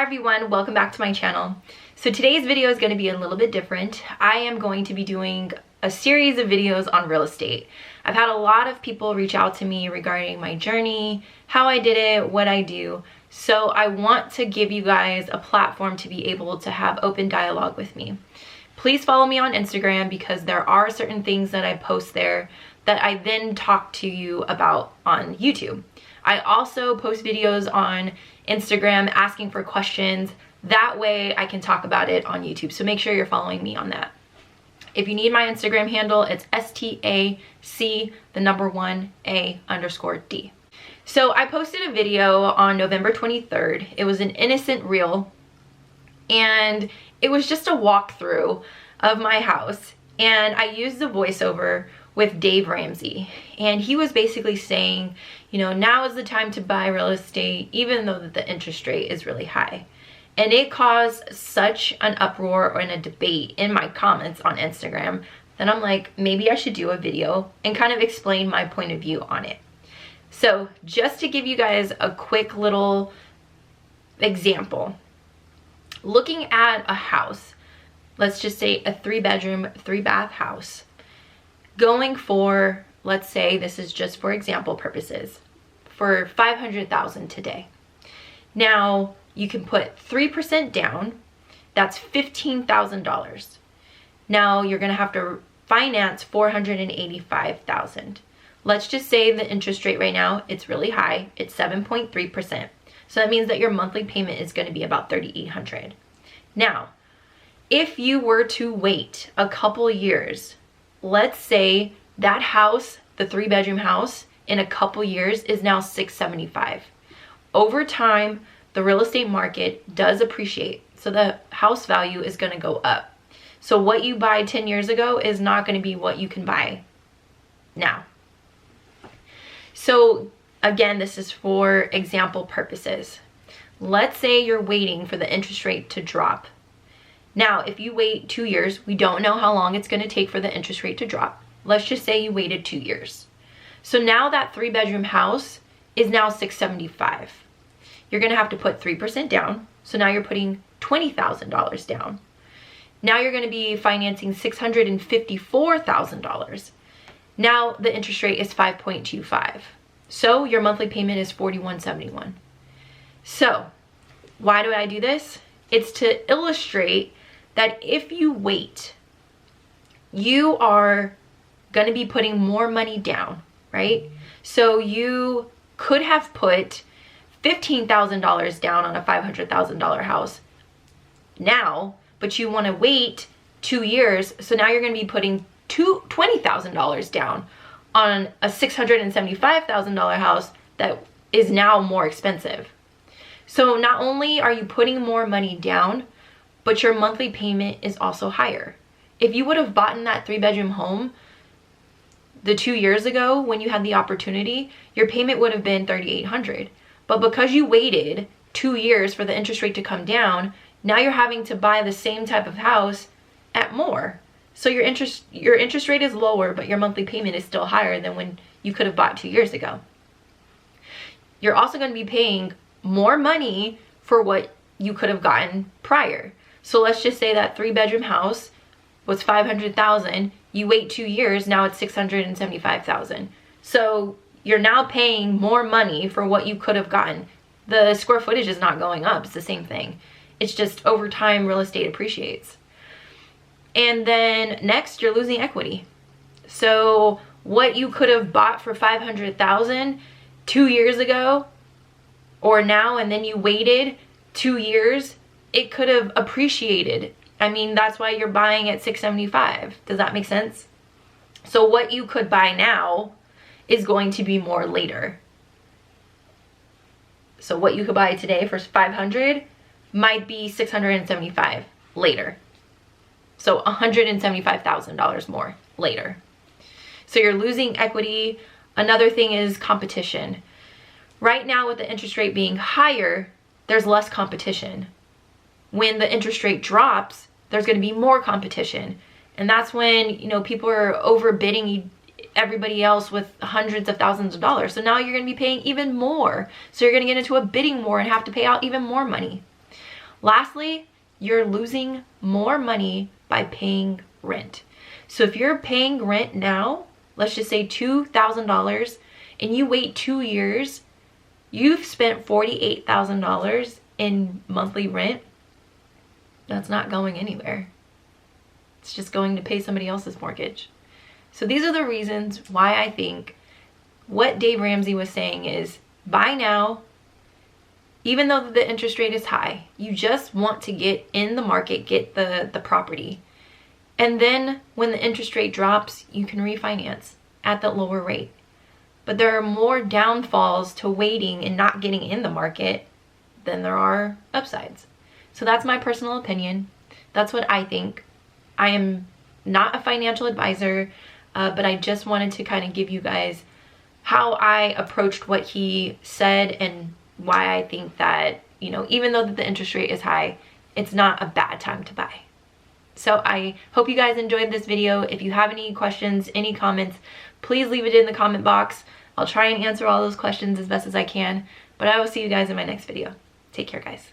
Hi everyone, welcome back to my channel. So today's video is going to be a little bit different. I am going to be doing a series of videos on real estate. I've had a lot of people reach out to me regarding my journey, how I did it, what I do. So I want to give you guys a platform to be able to have open dialogue with me. Please follow me on Instagram because there are certain things that I post there that I then talk to you about on YouTube. I also post videos on Instagram asking for questions. That way I can talk about it on YouTube. So make sure you're following me on that. If you need my Instagram handle, it's STAC1A_D. So I posted a video on November 23rd. It was an innocent reel and it was just a walkthrough of my house. And I used the voiceover with Dave Ramsey, and he was basically saying, you know, now is the time to buy real estate even though the interest rate is really high. And it caused such an uproar and a debate in my comments on Instagram that I'm like, maybe I should do a video and kind of explain my point of view on it. So just to give you guys a quick little example, looking at a house, let's just say a 3-bedroom, 3-bath house, going for, let's say this is just for example purposes, for $500,000 today. Now you can put 3% down, that's $15,000. Now you're gonna have to finance $485,000. Let's just say the interest rate right now, it's really high, it's 7.3%. So that means that your monthly payment is gonna be about $3,800. Now, if you were to wait a couple years, let's say that house, the 3-bedroom house, in a couple years is now $675,000. Over time, the real estate market does appreciate, so the house value is going to go up. So what you buy 10 years ago is not going to be what you can buy now. So again, this is for example purposes. Let's say you're waiting for the interest rate to drop. Now, if you wait 2 years, we don't know how long it's going to take for the interest rate to drop. Let's just say you waited 2 years. So now that 3-bedroom house is now $675,000. You're going to have to put 3% down. So now you're putting $20,000 down. Now you're going to be financing $654,000. Now the interest rate is 5.25. So your monthly payment is $41.71. So why do I do this? It's to illustrate that if you wait, you are going to be putting more money down, right? So you could have put $15,000 down on a $500,000 house now, but you want to wait 2 years. So now you're going to be putting $20,000 down on a $675,000 house that is now more expensive. So not only are you putting more money down, but your monthly payment is also higher. If you would have bought in that 3-bedroom home the 2 years ago when you had the opportunity, your payment would have been $3,800. But because you waited 2 years for the interest rate to come down, now you're having to buy the same type of house at more. So your interest rate is lower, but your monthly payment is still higher than when you could have bought 2 years ago. You're also going to be paying more money for what you could have gotten prior. So let's just say that 3-bedroom house was $500,000. You wait 2 years, now it's $675,000. So you're now paying more money for what you could have gotten. The square footage is not going up, it's the same thing. It's just over time real estate appreciates. And then next, you're losing equity. So what you could have bought for $500,000 2 years ago or now, and then you waited 2 years, it could have appreciated. I mean, that's why you're buying at $675,000. Does that make sense? So what you could buy now is going to be more later. So what you could buy today for $500,000 might be $675,000 later. So $175,000 more later. So you're losing equity. Another thing is competition. Right now with the interest rate being higher, there's less competition. When the interest rate drops, there's going to be more competition. And that's when, you know, people are overbidding everybody else with hundreds of thousands of dollars. So now you're going to be paying even more. So you're going to get into a bidding war and have to pay out even more money. Lastly, you're losing more money by paying rent. So if you're paying rent now, let's just say $2,000, and you wait 2 years, you've spent $48,000 in monthly rent. That's not going anywhere. It's just going to pay somebody else's mortgage. So these are the reasons why I think what Dave Ramsey was saying is buy now. Even though the interest rate is high, you just want to get in the market, get the property. And then when the interest rate drops, you can refinance at that lower rate. But there are more downfalls to waiting and not getting in the market than there are upsides. So that's my personal opinion. That's what I think. I am not a financial advisor, but I just wanted to kind of give you guys how I approached what he said and why I think that, you know, even though the interest rate is high, it's not a bad time to buy. So I hope you guys enjoyed this video. If you have any questions, any comments, please leave it in the comment box. I'll try and answer all those questions as best as I can, but I will see you guys in my next video. Take care, guys.